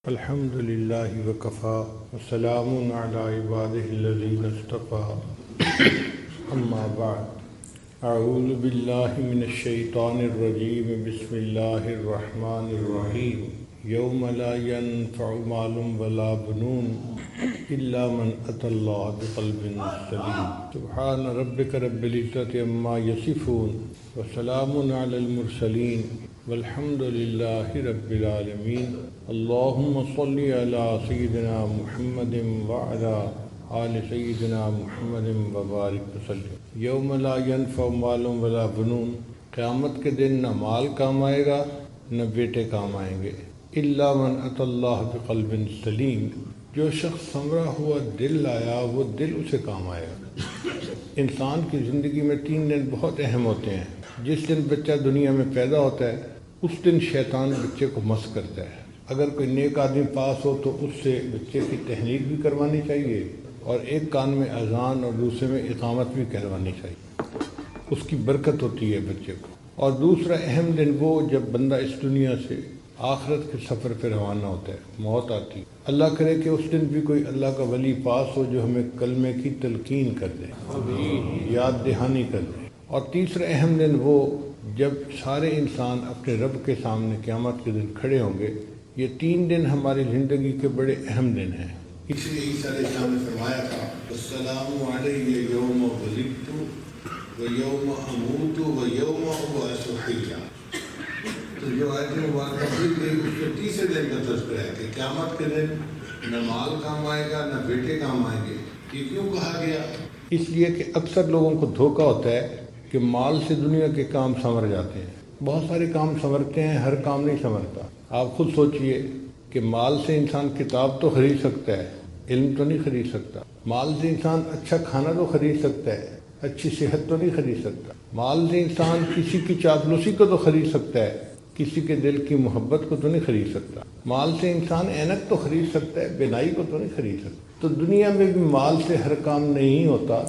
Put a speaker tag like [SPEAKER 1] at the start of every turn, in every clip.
[SPEAKER 1] الحمد للہ وکفا وسلام علی عبادہ الذین اصطفى اما بعد اعوذ باللہ من الشیطان الرجیم بسم اللہ الرحمن الرحیم یوم لا ينفع مال ولا بنون الا من اتى اللہ بقلب سلیم سبحان ربک رب العزۃ عما یصفون وسلام علی المرسلین والحمد للہ رب العالمین اللہم صل علی سیدنا محمد وعلی آل سیدنا محمد وبارک وسلم۔ یوم لا ينفع مال ولا بنون، قیامت کے دن نہ مال کام آئے گا نہ بیٹے کام آئیں گے، الا من اتی اللہ بقلب سلیم، جو شخص سنورا ہوا دل لایا وہ دل اسے کام آئے گا۔ انسان کی زندگی میں 3 دن بہت اہم ہوتے ہیں۔ جس دن بچہ دنیا میں پیدا ہوتا ہے اس دن شیطان بچے کو مس کرتا ہے۔ اگر کوئی نیک آدمی پاس ہو تو اس سے بچے کی تہنیت بھی کروانی چاہیے، اور ایک کان میں اذان اور دوسرے میں اقامت بھی کروانی چاہیے، اس کی برکت ہوتی ہے بچے کو۔ اور دوسرا اہم دن وہ جب بندہ اس دنیا سے آخرت کے سفر پہ روانہ ہوتا ہے، موت آتی ہے۔ اللہ کرے کہ اس دن بھی کوئی اللہ کا ولی پاس ہو جو ہمیں کلمے کی تلقین کر دے، یاد دہانی کر دے۔ اور تیسرا اہم دن وہ جب سارے انسان اپنے رب کے سامنے قیامت کے دن کھڑے ہوں گے۔ یہ 3 دن ہماری زندگی کے بڑے اہم دن ہیں۔ اس لیے عیسیٰ علیہ السلام نے فرمایا تھا السلام علیہ یوم ولدت و یوم اموت و یوم ابعث حیا۔ تو جو آیت مبارکہ پڑھی گئی اس کے تیسرے دن کا تذکرہ ہے کہ قیامت کے دن نہ مال کام آئے گا نہ بیٹے کام آئیں گے۔ یہ کیوں کہا گیا؟ اس لیے کہ اکثر لوگوں کو دھوکہ ہوتا ہے کہ مال سے دنیا کے کام سنور جاتے ہیں۔ بہت سارے کام سنورتے ہیں، ہر کام نہیں سنورتا۔ آپ خود سوچئے کہ مال سے انسان کتاب تو خرید سکتا ہے، علم تو نہیں خرید سکتا۔ مال سے انسان اچھا کھانا تو خرید سکتا ہے، اچھی صحت تو نہیں خرید سکتا۔ مال سے انسان کسی کی چاپلوسی کو تو خرید سکتا ہے، کسی کے دل کی محبت کو تو نہیں خرید سکتا۔ مال سے انسان اینک تو خرید سکتا ہے، بینائی کو تو نہیں خرید سکتا۔ تو دنیا میں بھی مال سے ہر کام نہیں ہوتا،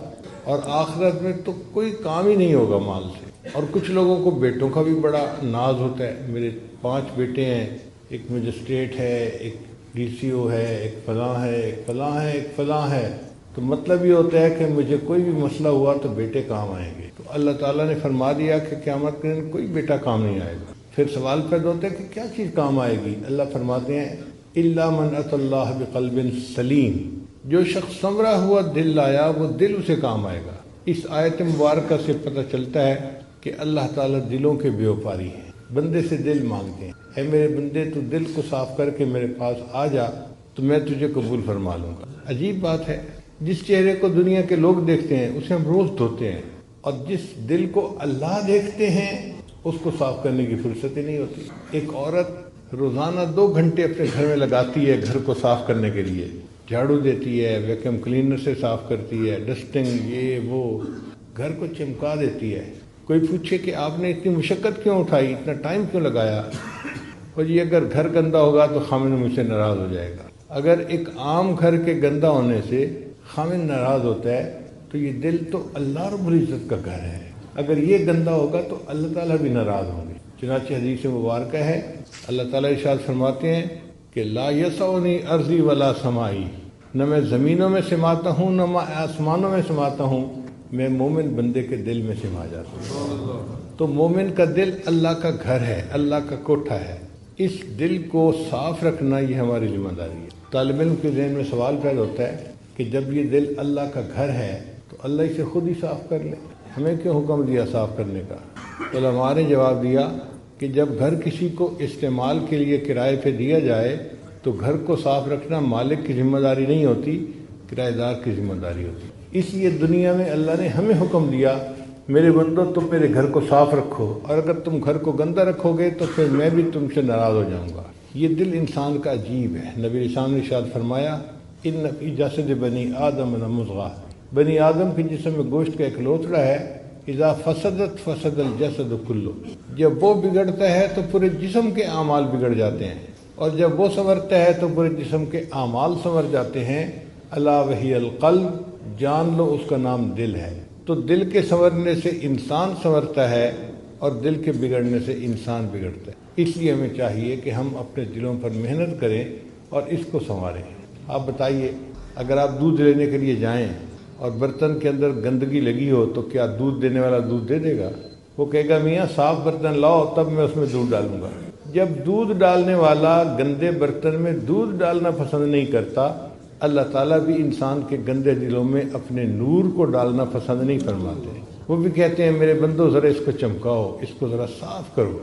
[SPEAKER 1] اور آخرت میں تو کوئی کام ہی نہیں ہوگا مال سے۔ اور کچھ لوگوں کو بیٹوں کا بھی بڑا ناز ہوتا ہے، میرے 5 بیٹے ہیں، ایک مجسٹریٹ ہے، ایک ڈی سی او ہے، ایک فلاں ہے، ایک فلاں ہے، ایک فلاں ہے۔ تو مطلب یہ ہوتا ہے کہ مجھے کوئی بھی مسئلہ ہوا تو بیٹے کام آئیں گے۔ تو اللہ تعالیٰ نے فرما دیا کہ قیامت کے دن کوئی بیٹا کام نہیں آئے گا۔ پھر سوال پیدا ہوتا ہے کہ کیا چیز کام آئے گی؟ اللہ فرماتے ہیں الا من اتی اللہ بقلب سلیم، جو شخص سنورا ہوا دل لایا وہ دل اسے کام آئے گا۔ اس آیت مبارکہ سے پتہ چلتا ہے کہ اللہ تعالیٰ دلوں کے بیوپاری ہیں، بندے سے دل مانگتے ہیں۔ اے میرے بندے تو دل کو صاف کر کے میرے پاس آ جا تو میں تجھے قبول فرما لوں گا۔ عجیب بات ہے، جس چہرے کو دنیا کے لوگ دیکھتے ہیں اسے ہم روز دھوتے ہیں، اور جس دل کو اللہ دیکھتے ہیں اس کو صاف کرنے کی فرصت ہی نہیں ہوتی۔ ایک عورت روزانہ 2 گھنٹے اپنے گھر میں لگاتی ہے گھر کو صاف کرنے کے لیے، جھاڑو دیتی ہے، ویکیوم کلینر سے صاف کرتی ہے، ڈسٹنگ یہ وہ، گھر کو چمکا دیتی ہے۔ کوئی پوچھے کہ آپ نے اتنی مشقت کیوں اٹھائی، اتنا ٹائم کیوں لگایا؟ اور یہ اگر گھر گندا ہوگا تو خامن مجھ سے ناراض ہو جائے گا۔ اگر ایک عام گھر کے گندا ہونے سے خامن ناراض ہوتا ہے تو یہ دل تو اللہ رب العزت کا گھر ہے، اگر یہ گندا ہوگا تو اللہ تعالیٰ بھی ناراض ہوں گے۔ چنانچہ حدیث مبارکہ ہے، اللہ تعالیٰ ارشاد فرماتے ہیں کہ لا یسعنی ارضی ولا سمائی، نہ میں زمینوں میں سماتا ہوں نہ میں آسمانوں میں سماتا ہوں، میں مومن بندے کے دل میں سما جاتا ہوں۔ تو مومن کا دل اللہ کا گھر ہے، اللہ کا کوٹھہ ہے۔ اس دل کو صاف رکھنا یہ ہماری ذمہ داری ہے۔ طالب علم کے ذہن میں سوال پیدا ہوتا ہے کہ جب یہ دل اللہ کا گھر ہے تو اللہ اسے خود ہی صاف کر لے، ہمیں کیوں حکم دیا صاف کرنے کا؟ علماء نے جواب دیا کہ جب گھر کسی کو استعمال کے لیے کرائے پہ دیا جائے تو گھر کو صاف رکھنا مالک کی ذمہ داری نہیں ہوتی، کرایہ دار کی ذمہ داری ہوتی۔ اس لیے دنیا میں اللہ نے ہمیں حکم دیا میرے بندو تم میرے گھر کو صاف رکھو، اور اگر تم گھر کو گندہ رکھو گے تو پھر میں بھی تم سے ناراض ہو جاؤں گا۔ یہ دل انسان کا عجیب ہے۔ نبی علیہ السلام نے ارشاد فرمایا ان فی جسد بنی آدم لمضغہ، بنی آدم کے جسم میں گوشت کا ایک لوتھڑا ہے، اذا فسدت فسد الجسد کلہ، جب وہ بگڑتا ہے تو پورے جسم کے اعمال بگڑ جاتے ہیں، اور جب وہ سنورتا ہے تو پورے جسم کے اعمال سنور جاتے ہیں۔ الا وہی القلب، جان لو اس کا نام دل ہے۔ تو دل کے سنورنے سے انسان سنورتا ہے، اور دل کے بگڑنے سے انسان بگڑتا ہے۔ اس لیے ہمیں چاہیے کہ ہم اپنے دلوں پر محنت کریں اور اس کو سنواریں۔ آپ بتائیے، اگر آپ دودھ لینے کے لیے جائیں اور برتن کے اندر گندگی لگی ہو تو کیا دودھ دینے والا دودھ دے دے گا؟ وہ کہے گا میاں صاف برتن لاؤ تب میں اس میں دودھ ڈالوں گا۔ جب دودھ ڈالنے والا گندے برتن میں دودھ ڈالنا پسند نہیں کرتا، اللہ تعالیٰ بھی انسان کے گندے دلوں میں اپنے نور کو ڈالنا پسند نہیں فرماتے۔ وہ بھی کہتے ہیں میرے بندو ذرا اس کو چمکاؤ، اس کو ذرا صاف کرو۔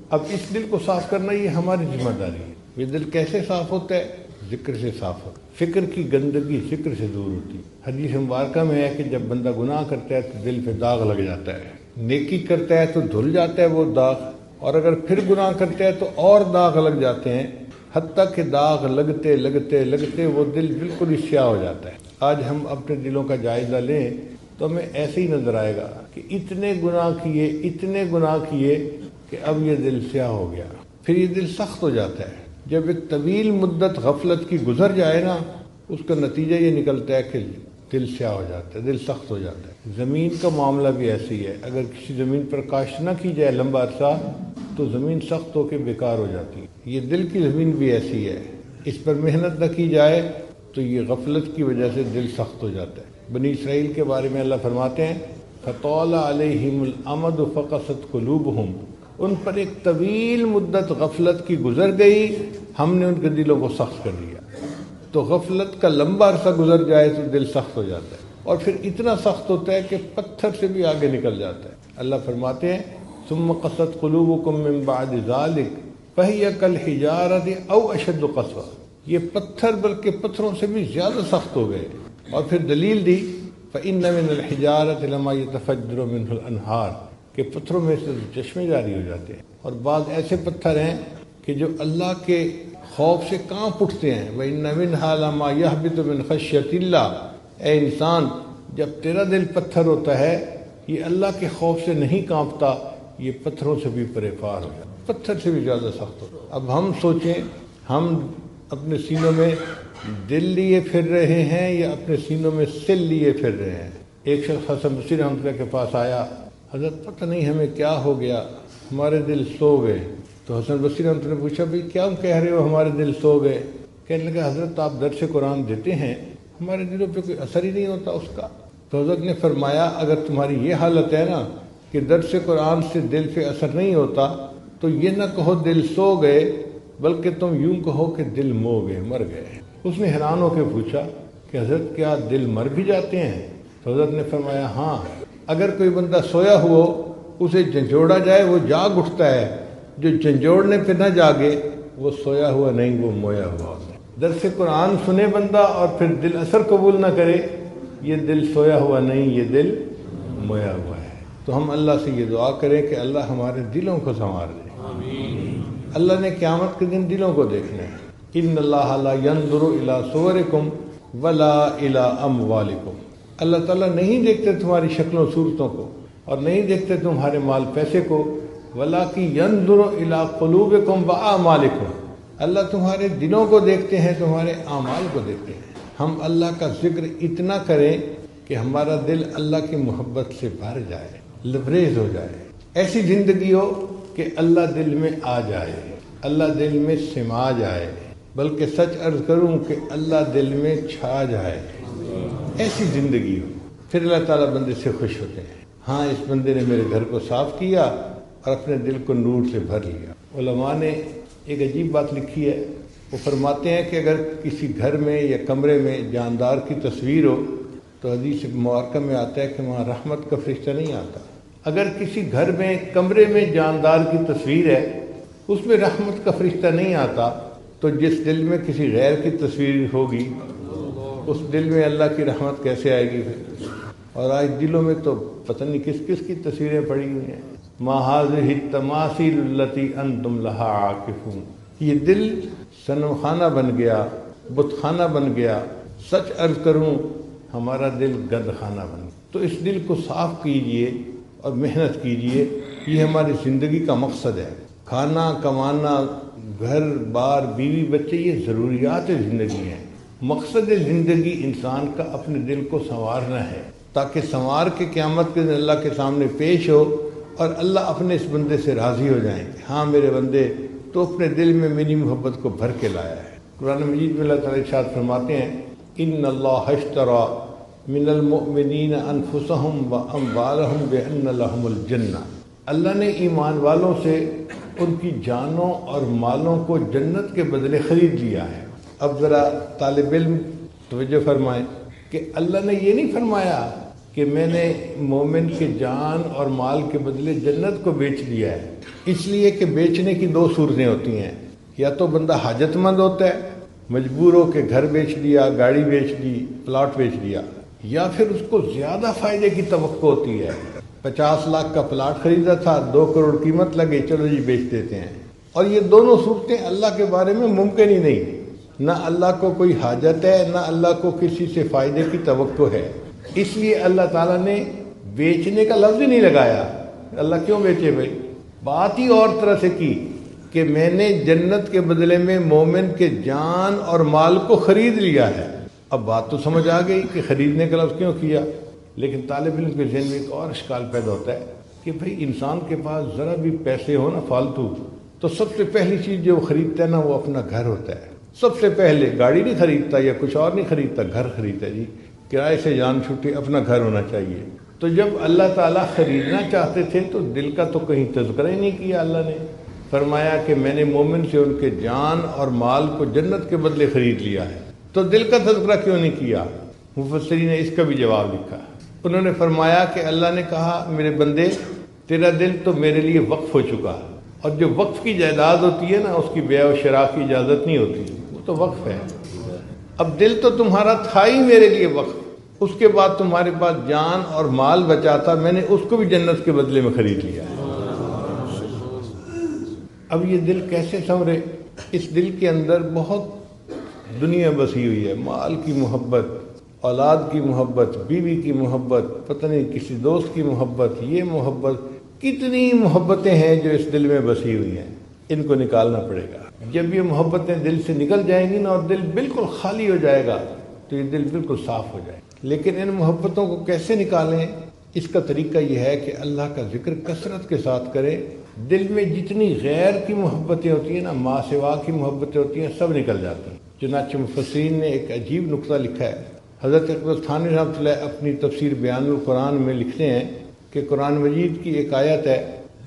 [SPEAKER 1] اب اس دل کو صاف کرنا یہ ہماری ذمہ داری ہے۔ یہ دل کیسے صاف ہوتا ہے؟ ذکر سے صاف ہوتا ہے۔ فکر کی گندگی ذکر سے دور ہوتی ہے۔ حدیث مبارکہ میں ہے کہ جب بندہ گناہ کرتا ہے تو دل پہ داغ لگ جاتا ہے، نیکی کرتا ہے تو دھل جاتا ہے وہ داغ، اور اگر پھر گناہ کرتا ہے تو اور داغ لگ جاتے ہیں، حتیٰ کہ داغ لگتے لگتے لگتے وہ دل بالکل ہی سیاہ ہو جاتا ہے۔ آج ہم اپنے دلوں کا جائزہ لیں تو ہمیں ایسے ہی نظر آئے گا کہ اتنے گناہ کیے کہ اب یہ دل سیاہ ہو گیا۔ پھر یہ دل سخت ہو جاتا ہے۔ جب ایک طویل مدت غفلت کی گزر جائے نا، اس کا نتیجہ یہ نکلتا ہے کہ دل سیاہ ہو جاتا ہے، دل سخت ہو جاتا ہے۔ زمین کا معاملہ بھی ایسی ہے، اگر کسی زمین پر کاشت نہ کی جائے لمبا عرصہ تو زمین سخت ہو کے بیکار ہو جاتی ہے۔ یہ دل کی زمین بھی ایسی ہے، اس پر محنت نہ کی جائے تو یہ غفلت کی وجہ سے دل سخت ہو جاتا ہے۔ بنی اسرائیل کے بارے میں اللہ فرماتے ہیں فَطَالَ عَلَيْهِمُ الْأَمَدُ فَقَسَتْ قُلُوبُهُمْ، ان پر ایک طویل مدت غفلت کی گزر گئی، ہم نے ان کے دلوں کو سخت کر دیا۔ تو غفلت کا لمبا عرصہ گزر جائے تو دل سخت ہو جاتا ہے، اور پھر اتنا سخت ہوتا ہے کہ پتھر سے بھی آگے نکل جاتا ہے۔ اللہ فرماتے ہیں ثم قست قلوبکم من بعد ذلک فہی کالحجارۃ او اشد قسوۃ، یہ پتھر بلکہ پتھروں سے بھی زیادہ سخت ہو گئے۔ اور پھر دلیل دی فإن من الحجارۃ لما يتفجر منه الانہار، کہ پتھروں میں سے چشمے جاری ہو جاتے ہیں۔ اور بعض ایسے پتھر ہیں کہ جو اللہ کے خوف سے کانپ اٹھتے ہیں۔ وَإِنَّ مِنْهَا لَمَا يَهْبِطُ مِنْ خَشْيَةِ اللَّهِ، اے انسان جب تیرا دل پتھر ہوتا ہے، یہ اللہ کے خوف سے نہیں کانپتا، یہ پتھروں سے بھی پرے پار ہو جاتا، پتھر سے بھی زیادہ سخت ہوتا۔ اب ہم سوچیں، ہم اپنے سینوں میں دل لیے پھر رہے ہیں یا اپنے سینوں میں سل لیے پھر رہے ہیں؟ ایک شخص حسن بصری رحمۃ اللہ کے پاس آیا، حضرت پتہ نہیں ہمیں کیا ہو گیا، ہمارے دل سو گئے۔ تو حسن بصری رحمۃ اللہ نے پوچھا بھئی کیا کہہ رہے ہو ہمارے دل سو گئے؟ کہنے لگا حضرت آپ درس قرآن دیتے ہیں، ہمارے دلوں پہ کوئی اثر ہی نہیں ہوتا اس کا۔ تو حضرت نے فرمایا اگر تمہاری یہ حالت ہے نا کہ درس قرآن سے دل پہ اثر نہیں ہوتا تو یہ نہ کہو دل سو گئے، بلکہ تم یوں کہو کہ دل مو گئے، مر گئے۔ اس نے حیران ہو کے پوچھا کہ حضرت کیا دل مر بھی جاتے ہیں؟ تو حضرت نے فرمایا ہاں، اگر کوئی بندہ سویا ہوا اسے جھنجھوڑا جائے وہ جاگ اٹھتا ہے، جو جھنجھوڑنے پہ نہ جاگے وہ سویا ہوا نہیں، وہ مویا ہوا۔ درس قرآن سنے بندہ اور پھر دل اثر قبول نہ کرے، یہ دل سویا ہوا نہیں، یہ دل مویا ہوا ہے۔ تو ہم اللہ سے یہ دعا کریں کہ اللہ ہمارے دلوں کو سنوار دے۔ اللہ نے قیامت کے دن دلوں کو دیکھنا ہے۔ ان اللہ لا ينظر الى صورکم ولا الى اموالکم، اللہ تعالیٰ نہیں دیکھتے تمہاری شکلوں صورتوں کو اور نہیں دیکھتے تمہارے مال پیسے کو، ولکن ينظر الى قلوبکم واعمالکم، اللہ تمہارے دلوں کو دیکھتے ہیں، تمہارے اعمال کو دیکھتے ہیں۔ ہم اللہ کا ذکر اتنا کریں کہ ہمارا دل اللہ کی محبت سے بھر جائے، لبریز ہو جائے، ایسی زندگی ہو کہ اللہ دل میں آ جائے، اللہ دل میں سما جائے، بلکہ سچ عرض کروں کہ اللہ دل میں چھا جائے، ایسی زندگی ہو۔ پھر اللہ تعالیٰ بندے سے خوش ہوتے ہیں، ہاں اس بندے نے میرے گھر کو صاف کیا اور اپنے دل کو نور سے بھر لیا۔ علماء نے ایک عجیب بات لکھی ہے، وہ فرماتے ہیں کہ اگر کسی گھر میں یا کمرے میں جاندار کی تصویر ہو تو حدیث مبارکہ میں آتا ہے کہ وہاں رحمت کا فرشتہ نہیں آتا۔ اگر کسی گھر میں کمرے میں جاندار کی تصویر ہے اس میں رحمت کا فرشتہ نہیں آتا تو جس دل میں کسی غیر کی تصویر ہوگی اس دل میں اللہ کی رحمت کیسے آئے گی پھر؟ اور آج دلوں میں تو پتہ نہیں کس کس کی تصویریں پڑی ہوئی ہیں۔ ما هذه التماثيل التي انتم لها عاكفون، یہ دل صنم خانہ بن گیا، بت خانہ بن گیا۔ سچ عرض کروں ہمارا دل گند خانہ بن گیا۔ تو اس دل کو صاف کیجئے اور محنت کیجئے، یہ ہماری زندگی کا مقصد ہے۔ کھانا کمانا، گھر بار، بیوی بچے، یہ ضروریات زندگی ہیں۔ مقصد زندگی انسان کا اپنے دل کو سنوارنا ہے تاکہ سنوار کے قیامت کے دن اللہ کے سامنے پیش ہو اور اللہ اپنے اس بندے سے راضی ہو جائیں کہ ہاں میرے بندے تو اپنے دل میں میری محبت کو بھر کے لایا ہے۔ قرآن مجید میں اللہ تعالیٰ ارشاد فرماتے ہیں ان اللہ اشترى من المؤمنین انفسهم واموالهم بان لهم الجنہ، اللہ نے ایمان والوں سے ان کی جانوں اور مالوں کو جنت کے بدلے خرید لیا ہے۔ اب ذرا طالب علم توجہ فرمائیں کہ اللہ نے یہ نہیں فرمایا کہ میں نے مومن کے جان اور مال کے بدلے جنت کو بیچ دیا ہے، اس لیے کہ بیچنے کی دو صورتیں ہوتی ہیں، یا تو بندہ حاجت مند ہوتا ہے مجبور ہو کے گھر بیچ دیا، گاڑی بیچ دی، پلاٹ بیچ دیا، یا پھر اس کو زیادہ فائدے کی توقع ہوتی ہے، 50 لاکھ کا پلاٹ خریدا تھا، 2 کروڑ قیمت لگے، چلو جی بیچ دیتے ہیں۔ اور یہ دونوں صورتیں اللہ کے بارے میں ممکن ہی نہیں، نہ اللہ کو کوئی حاجت ہے، نہ اللہ کو کسی سے فائدے کی توقع ہے، اس لیے اللہ تعالیٰ نے بیچنے کا لفظ ہی نہیں لگایا۔ اللہ کیوں بیچے بھائی؟ بات ہی اور طرح سے کی کہ میں نے جنت کے بدلے میں مومن کے جان اور مال کو خرید لیا ہے۔ اب بات تو سمجھ آ گئی کہ خریدنے کا لفظ کیوں کیا، لیکن طالب علم کے ذہن میں ایک اور اشکال پیدا ہوتا ہے کہ بھئی انسان کے پاس ذرا بھی پیسے ہو نا فالتو، تو سب سے پہلی چیز جو وہ خریدتا ہے نا وہ اپنا گھر ہوتا ہے۔ سب سے پہلے گاڑی نہیں خریدتا یا کچھ اور نہیں خریدتا، گھر خریدتا ہے۔ جی کرائے سے جان چھوٹے، اپنا گھر ہونا چاہیے۔ تو جب اللہ تعالیٰ خریدنا چاہتے تھے تو دل کا تو کہیں تذکرہ ہی نہیں کیا۔ اللہ نے فرمایا کہ میں نے مومن سے ان کے جان اور مال کو جنت کے بدلے خرید لیا ہے، تو دل کا تذکرہ کیوں نہیں کیا؟ مفسرین نے اس کا بھی جواب لکھا۔ انہوں نے فرمایا کہ اللہ نے کہا میرے بندے تیرا دل تو میرے لیے وقف ہو چکا، اور جو وقف کی جائیداد ہوتی ہے نا اس کی بیع و شراء کی اجازت نہیں ہوتی، وہ تو وقف ہے۔ اب دل تو تمہارا تھا ہی میرے لیے وقف، اس کے بعد تمہارے پاس جان اور مال بچا تھا، میں نے اس کو بھی جنت کے بدلے میں خرید لیا ہے۔ اب یہ دل کیسے سنورے؟ اس دل کے اندر بہت دنیا بسی ہوئی ہے، مال کی محبت، اولاد کی محبت، بیوی کی محبت، پتہ نہیں کسی دوست کی محبت، یہ محبت، کتنی محبتیں ہیں جو اس دل میں بسی ہوئی ہیں، ان کو نکالنا پڑے گا۔ جب یہ محبتیں دل سے نکل جائیں گی نا اور دل بالکل خالی ہو جائے گا تو یہ دل بالکل صاف ہو جائے گا۔ لیکن ان محبتوں کو کیسے نکالیں؟ اس کا طریقہ یہ ہے کہ اللہ کا ذکر کثرت کے ساتھ کریں۔ دل میں جتنی غیر کی محبتیں ہوتی ہیں نا، ما سوا کی محبتیں ہوتی ہیں، سب نکل جاتی ہیں۔ چنانچہ مفسرین نے ایک عجیب نقطہ لکھا ہے۔ حضرت اقبال تھانوی رحمۃ اللہ اپنی تفسیر بیان القرآن میں لکھتے ہیں کہ قرآن مجید کی ایک آیت ہے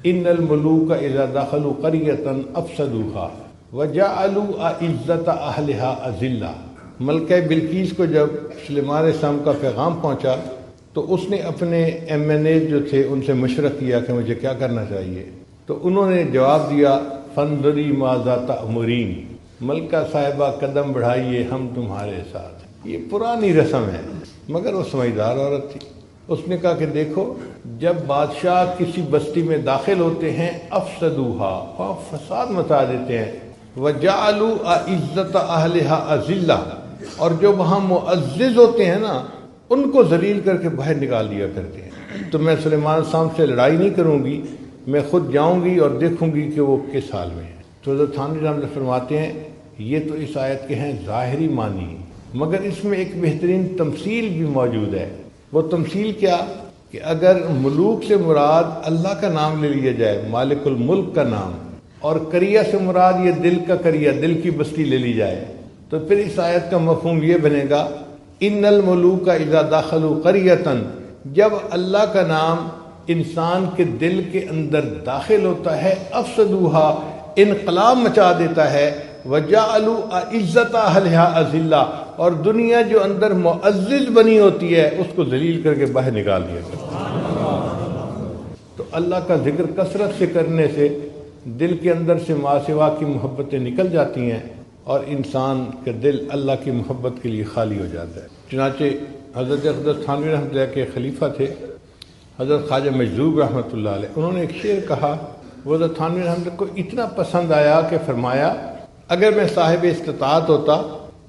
[SPEAKER 1] ان الملوک اذا دخلوا قریۃ افسدوها وجعلوا اعزۃ اہلها اذلہ۔ ملکہ بلقیس کو جب سلیمان علیہ السلام کا پیغام پہنچا تو اس نے اپنے MNA جو تھے ان سے مشورہ کیا کہ مجھے کیا کرنا چاہیے، تو انہوں نے جواب دیا فانظری ماذا تأمرین، ملکہ صاحبہ قدم بڑھائیے ہم تمہارے ساتھ۔ یہ پرانی رسم ہے، مگر وہ سمجھدار عورت تھی۔ اس نے کہا کہ دیکھو جب بادشاہ کسی بستی میں داخل ہوتے ہیں افسدوها، اور فساد مچا دیتے ہیں، وجعلوا اعزۃ اہلها اذلہ، اور جو وہاں معزز ہوتے ہیں نا ان کو ذلیل کر کے باہر نکال دیا کرتے ہیں۔ تو میں سلیمان صاحب سے لڑائی نہیں کروں گی، میں خود جاؤں گی اور دیکھوں گی کہ وہ کس حال میں ہے۔ تو حضرت تھانوی رحمۃ اللہ فرماتے ہیں یہ تو اس آیت کے ہیں ظاہری معنی، مگر اس میں ایک بہترین تمثیل بھی موجود ہے۔ وہ تمثیل کیا کہ اگر ملوک سے مراد اللہ کا نام لے لیا جائے، مالک الملک کا نام، اور قریہ سے مراد یہ دل کا قریہ، دل کی بستی لے لی جائے، تو پھر اس آیت کا مفہوم یہ بنے گا ان الملوک اذا دخلوا قریۃ، جب اللہ کا نام انسان کے دل کے اندر داخل ہوتا ہے افسدوها، انقلاب مچا دیتا ہے، وجعلوا اعزۃ اہلها اذلہ، اور دنیا جو اندر معزز بنی ہوتی ہے اس کو ذلیل کر کے باہر نکال دیا کرتا ہے۔ تو اللہ کا ذکر کثرت سے کرنے سے دل کے اندر سے ما سوا کی محبتیں نکل جاتی ہیں اور انسان کا دل اللہ کی محبت کے لیے خالی ہو جاتا ہے۔ چنانچہ حضرت اقدس تھانوی رحمۃ اللہ کے خلیفہ تھے حضرت خواجہ مجذوب رحمۃ اللہ علیہ، انہوں نے ایک شعر کہا، وہ حضرت تھانوی رحمۃ اللہ کو اتنا پسند آیا کہ فرمایا اگر میں صاحب استطاعت ہوتا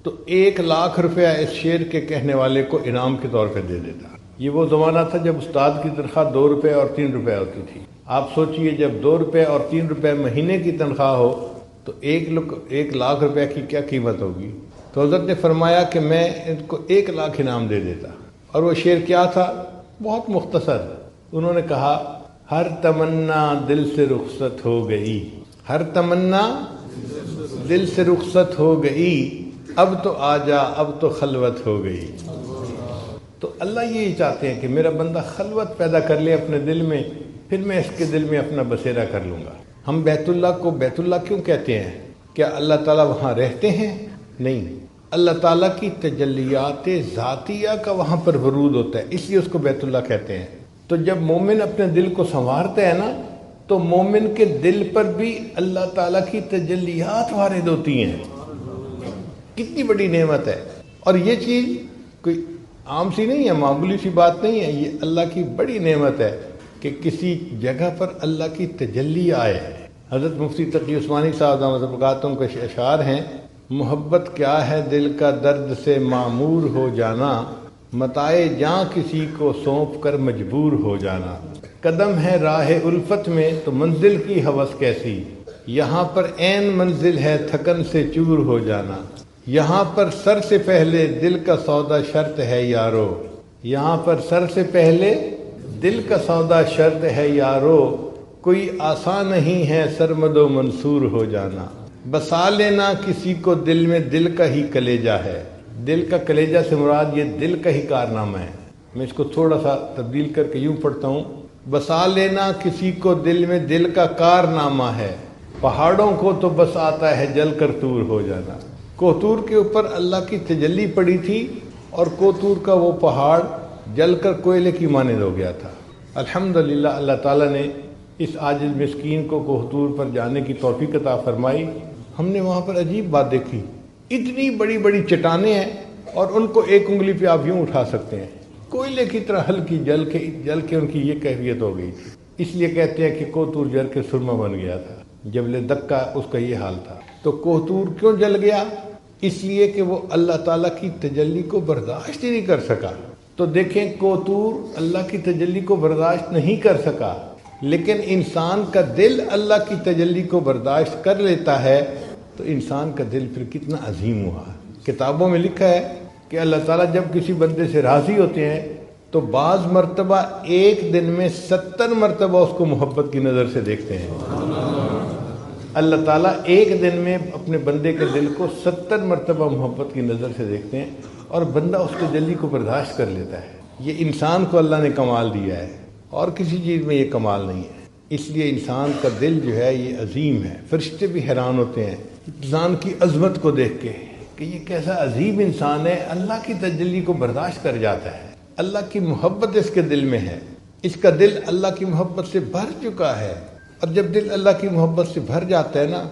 [SPEAKER 1] تو 1,00,000 روپیہ اس شعر کے کہنے والے کو انعام کے طور پہ دے دیتا۔ یہ وہ زمانہ تھا جب استاد کی تنخواہ 2 روپے اور 3 روپے ہوتی تھی۔ آپ سوچئے جب 2 روپے اور 3 روپے مہینے کی تنخواہ ہو تو 1,00,000 روپے کی کیا قیمت ہوگی۔ تو حضرت نے فرمایا کہ میں ان کو 1,00,000 انعام دے دیتا۔ اور وہ شعر کیا تھا؟ بہت مختصر، انہوں نے کہا ہر تمنا دل سے رخصت ہو گئی، ہر تمنا دل سے رخصت ہو گئی، اب تو آ جا، اب تو خلوت ہو گئی۔ تو اللہ یہی چاہتے ہیں کہ میرا بندہ خلوت پیدا کر لے اپنے دل میں، پھر میں اس کے دل میں اپنا بسیرا کر لوں گا۔ ہم بیت اللہ کو بیت اللہ کیوں کہتے ہیں؟ کیا اللہ تعالیٰ وہاں رہتے ہیں؟ نہیں، اللہ تعالیٰ کی تجلیات ذاتیہ کا وہاں پر ورود ہوتا ہے، اس لیے اس کو بیت اللہ کہتے ہیں۔ تو جب مومن اپنے دل کو سنوارتا ہے نا، تو مومن کے دل پر بھی اللہ تعالیٰ کی تجلیات وارد ہوتی ہیں۔ کتنی بڑی نعمت ہے، اور یہ چیز کوئی عام سی نہیں ہے، معمولی سی بات نہیں ہے، یہ اللہ کی بڑی نعمت ہے کہ کسی جگہ پر اللہ کی تجلی آئے۔ حضرت مفتی تقی عثمانی صاحب دامت برکاتہم کے اشعار ہیں، محبت کیا ہے دل کا درد سے معمور ہو جانا، متائے جاں کسی کو سونپ کر مجبور ہو جانا، قدم ہے راہ الفت میں تو منزل کی ہوس کیسی، یہاں پر عین منزل ہے تھکن سے چور ہو جانا، یہاں پر سر سے پہلے دل کا سودا شرط ہے یارو، یہاں پر سر سے پہلے دل کا سودا شرط ہے یارو، کوئی آسان نہیں ہے سرمد و منصور ہو جانا، بسا لینا کسی کو دل میں دل کا ہی کلیجہ ہے۔ دل کا کلیجہ سے مراد یہ دل کا ہی کارنامہ ہے۔ میں اس کو تھوڑا سا تبدیل کر کے یوں پڑھتا ہوں، بسا لینا کسی کو دل میں دل کا کارنامہ ہے، پہاڑوں کو تو بس آتا ہے جل کر طور ہو جانا۔ کوہتور کے اوپر اللہ کی تجلی پڑی تھی، اور کوہتور کا وہ پہاڑ جل کر کوئلے کی مانند ہو گیا تھا۔ الحمدللہ اللہ تعالیٰ نے اس عاجز مسکین کو کوہتور پر جانے کی توفیق عطا فرمائی۔ ہم نے وہاں پر عجیب بات دیکھی، اتنی بڑی بڑی چٹانیں ہیں اور ان کو ایک انگلی پہ آپ یوں اٹھا سکتے ہیں، کوئلے کی طرح ہلکی جل کے ان کی یہ کیفیت ہو گئی تھی۔ اس لیے کہتے ہیں کہ کوہتور جل کے سرما بن گیا تھا، جبل دکا اس کا یہ حال تھا۔ تو کوہتور کیوں جل گیا؟ اس لیے کہ وہ اللہ تعالیٰ کی تجلی کو برداشت ہی نہیں کر سکا۔ تو دیکھیں، کوہتور اللہ کی تجلی کو برداشت نہیں کر سکا، لیکن انسان کا دل اللہ کی تجلی کو برداشت کر لیتا ہے، تو انسان کا دل پھر کتنا عظیم ہوا۔ کتابوں میں لکھا ہے کہ اللہ تعالیٰ جب کسی بندے سے راضی ہوتے ہیں تو بعض مرتبہ ایک دن میں 70 مرتبہ اس کو محبت کی نظر سے دیکھتے ہیں۔ اللہ تعالیٰ ایک دن میں اپنے بندے کے دل کو 70 مرتبہ محبت کی نظر سے دیکھتے ہیں، اور بندہ اس تجلی کو برداشت کر لیتا ہے۔ یہ انسان کو اللہ نے کمال دیا ہے، اور کسی چیز میں یہ کمال نہیں ہے۔ اس لیے انسان کا دل جو ہے یہ عظیم ہے۔ فرشتے بھی حیران ہوتے ہیں انسان کی عظمت کو دیکھ کے کہ یہ کیسا عظیم انسان ہے، اللہ کی تجلی کو برداشت کر جاتا ہے، اللہ کی محبت اس کے دل میں ہے، اس کا دل اللہ کی محبت سے بھر چکا ہے۔ اور جب دل اللہ کی محبت سے بھر جاتا ہے نا،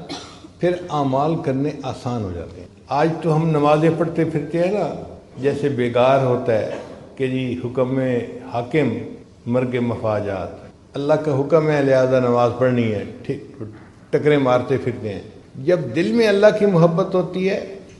[SPEAKER 1] پھر اعمال کرنے آسان ہو جاتے ہیں۔ آج تو ہم نمازیں پڑھتے پھرتے ہیں نا، جیسے بیگار ہوتا ہے کہ جی حکم حاکم مرگ مفاجات، اللہ کا حکم ہے لہذا نماز پڑھنی ہے، ٹھیک ٹکرے مارتے پھرتے ہیں۔ جب دل میں اللہ کی محبت ہوتی ہے،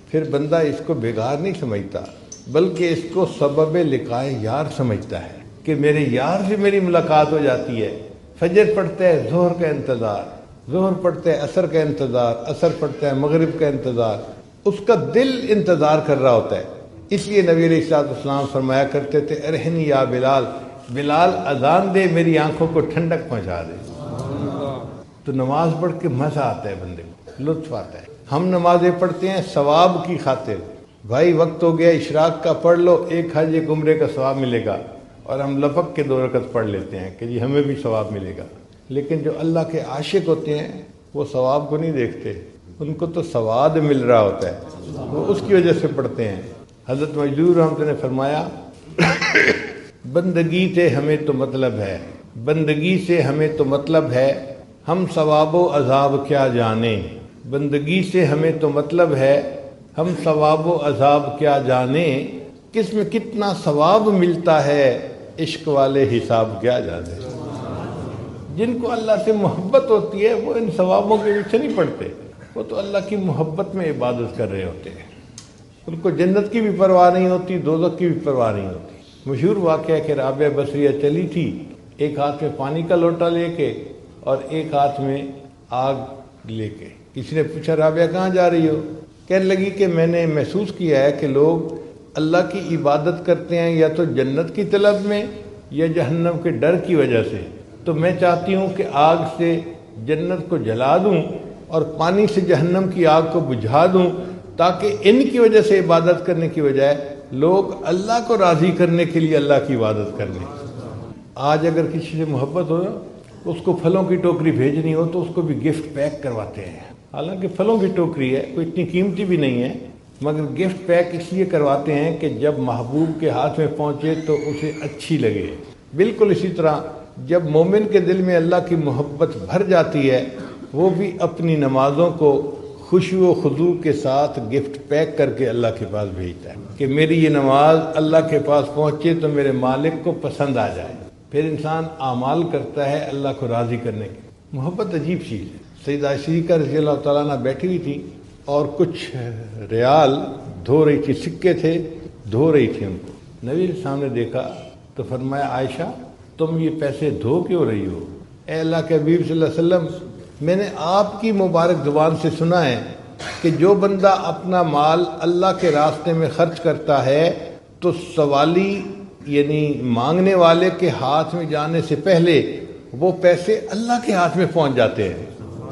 [SPEAKER 1] پھر بندہ اس کو بیگار نہیں سمجھتا، بلکہ اس کو سبب لقائے یار سمجھتا ہے کہ میرے یار سے میری ملاقات ہو جاتی ہے۔ فجر پڑھتا ہے ظہر کا انتظار، ظہر پڑھتا ہے عصر کا انتظار، عصر پڑھتا ہے مغرب کا انتظار، اس کا دل انتظار کر رہا ہوتا ہے۔ اس لیے نبی علیہ الصلوۃ والسلام فرمایا کرتے تھے، ارحنی یا بلال، بلال اذان دے میری آنکھوں کو ٹھنڈک پہنچا دے۔ تو نماز پڑھ کے مزہ آتا ہے، بندے کو لطف آتا ہے۔ ہم نمازیں پڑھتے ہیں ثواب کی خاطر، بھائی وقت ہو گیا اشراق کا، پڑھ لو، ایک حج ایک عمرے کا ثواب ملے گا، اور ہم لپک کے 2 رکعت پڑھ لیتے ہیں کہ جی ہمیں بھی ثواب ملے گا۔ لیکن جو اللہ کے عاشق ہوتے ہیں وہ ثواب کو نہیں دیکھتے، ان کو تو سواد مل رہا ہوتا ہے، وہ اس کی وجہ سے پڑھتے ہیں۔ حضرت مجدور رحمۃ اللہ نے فرمایا، بندگی سے ہمیں تو مطلب ہے، بندگی سے ہمیں تو مطلب ہے، ہم ثواب و عذاب کیا جانیں، بندگی سے ہمیں تو مطلب ہے، ہم ثواب و عذاب کیا جانیں، کس میں کتنا ثواب ملتا ہے، عشق والے حساب کیا جانے۔ جن کو اللہ سے محبت ہوتی ہے وہ ان ثوابوں کے پیچھے نہیں پڑتے، وہ تو اللہ کی محبت میں عبادت کر رہے ہوتے ہیں، ان کو جنت کی بھی پرواہ نہیں ہوتی، دوزخ کی بھی پرواہ نہیں ہوتی۔ مشہور واقعہ ہے کہ رابعہ بصریہ چلی تھی، ایک ہاتھ میں پانی کا لوٹا لے کے اور ایک ہاتھ میں آگ لے کے۔ کسی نے پوچھا رابعہ کہاں جا رہی ہو؟ کہنے لگی کہ میں نے محسوس کیا ہے کہ لوگ اللہ کی عبادت کرتے ہیں یا تو جنت کی طلب میں یا جہنم کے ڈر کی وجہ سے، تو میں چاہتی ہوں کہ آگ سے جنت کو جلا دوں اور پانی سے جہنم کی آگ کو بجھا دوں، تاکہ ان کی وجہ سے عبادت کرنے کی بجائے لوگ اللہ کو راضی کرنے کے لیے اللہ کی عبادت کر لیں۔ آج اگر کسی سے محبت ہو، اس کو پھلوں کی ٹوکری بھیجنی ہو تو اس کو بھی گفٹ پیک کرواتے ہیں، حالانکہ پھلوں کی ٹوکری ہے، کوئی اتنی قیمتی بھی نہیں ہے، مگر گفٹ پیک اس لیے کرواتے ہیں کہ جب محبوب کے ہاتھ میں پہنچے تو اسے اچھی لگے۔ بالکل اسی طرح جب مومن کے دل میں اللہ کی محبت بھر جاتی ہے، وہ بھی اپنی نمازوں کو خشوع و خضوع کے ساتھ گفٹ پیک کر کے اللہ کے پاس بھیجتا ہے کہ میری یہ نماز اللہ کے پاس پہنچے تو میرے مالک کو پسند آ جائے۔ پھر انسان اعمال کرتا ہے اللہ کو راضی کرنے کی۔ محبت عجیب چیز ہے۔ سیدہ صدیقہ رضی اللہ تعالیٰ عنہ بیٹھی ہوئی تھی اور کچھ ریال دھو رہی تھی، سکے تھے، دھو رہی تھی ان کو۔ نبی کے سامنے دیکھا تو فرمایا عائشہ تم یہ پیسے دھو کیوں رہی ہو؟ اے اللہ کے حبیب صلی اللہ علیہ وسلم، میں نے آپ کی مبارک زبان سے سنا ہے کہ جو بندہ اپنا مال اللہ کے راستے میں خرچ کرتا ہے تو سوالی یعنی مانگنے والے کے ہاتھ میں جانے سے پہلے وہ پیسے اللہ کے ہاتھ میں پہنچ جاتے ہیں۔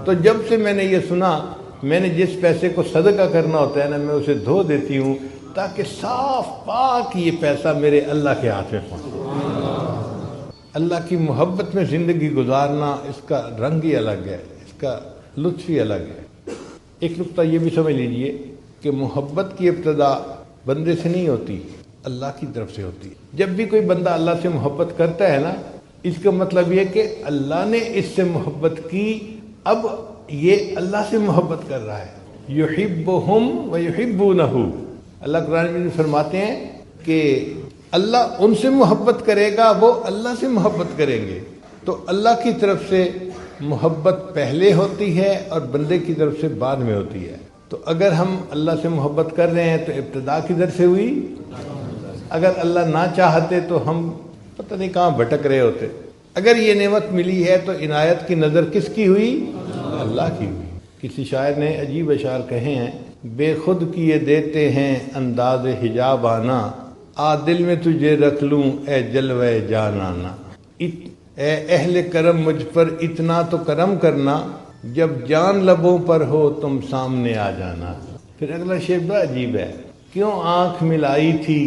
[SPEAKER 1] تو جب سے میں نے یہ سنا، میں نے جس پیسے کو صدقہ کرنا ہوتا ہے نا، میں اسے دھو دیتی ہوں تاکہ صاف پاک یہ پیسہ میرے اللہ کے ہاتھ میں پہنچے۔ اللہ کی محبت میں زندگی گزارنا، اس کا رنگ ہی الگ ہے، اس کا لطف ہی الگ ہے۔ ایک نقطہ یہ بھی سمجھ لیجئے کہ محبت کی ابتدا بندے سے نہیں ہوتی، اللہ کی طرف سے ہوتی ہے۔ جب بھی کوئی بندہ اللہ سے محبت کرتا ہے نا، اس کا مطلب یہ کہ اللہ نے اس سے محبت کی، اب یہ اللہ سے محبت کر رہا ہے۔ یحبہم و یحبونہ، اللہ قرآن میں فرماتے ہیں کہ اللہ ان سے محبت کرے گا، وہ اللہ سے محبت کریں گے۔ تو اللہ کی طرف سے محبت پہلے ہوتی ہے اور بندے کی طرف سے بعد میں ہوتی ہے۔ تو اگر ہم اللہ سے محبت کر رہے ہیں تو ابتدا کدھر سے ہوئی؟ اگر اللہ نہ چاہتے تو ہم پتہ نہیں کہاں بھٹک رہے ہوتے۔ اگر یہ نعمت ملی ہے تو عنایت کی نظر کس کی ہوئی؟ اللہ کی ہوئی۔ کسی شاعر نے عجیب اشعار کہے ہیں، بے خود کیے دیتے ہیں انداز حجاب آنا، آ دل میں تجھے رکھ لوں اے جلوہ جان آنا۔ اے اہل کرم مجھ پر اتنا تو کرم کرنا، جب جان لبوں پر ہو تم سامنے آ جانا۔ پھر اگلا شعر بڑا عجیب ہے، کیوں آنکھ ملائی تھی،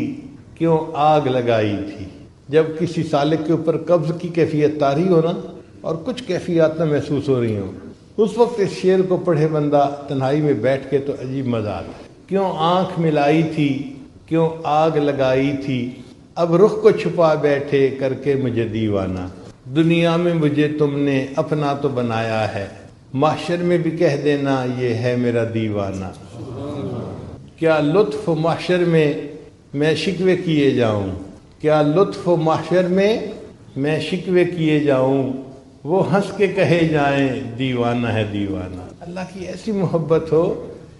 [SPEAKER 1] کیوں آگ لگائی تھی۔ جب کسی سالک کے اوپر قبض کی کیفیت طاری ہونا اور کچھ کیفیات نہ محسوس ہو رہی ہوں، اس وقت اس شعر کو پڑھے بندہ تنہائی میں بیٹھ کے تو عجیب مزہ آتا ہے۔ کیوں آنکھ ملائی تھی، کیوں آگ لگائی تھی، اب رخ کو چھپا بیٹھے کر کے مجھے دیوانہ۔ دنیا میں مجھے تم نے اپنا تو بنایا ہے، محشر میں بھی کہہ دینا یہ ہے میرا دیوانہ۔ کیا لطف محشر میں میں شکوے کیے جاؤں، کیا لطف محشر میں شکوے کیے جاؤں، وہ ہنس کے کہے جائیں دیوانہ ہے دیوانہ۔ اللہ کی ایسی محبت ہو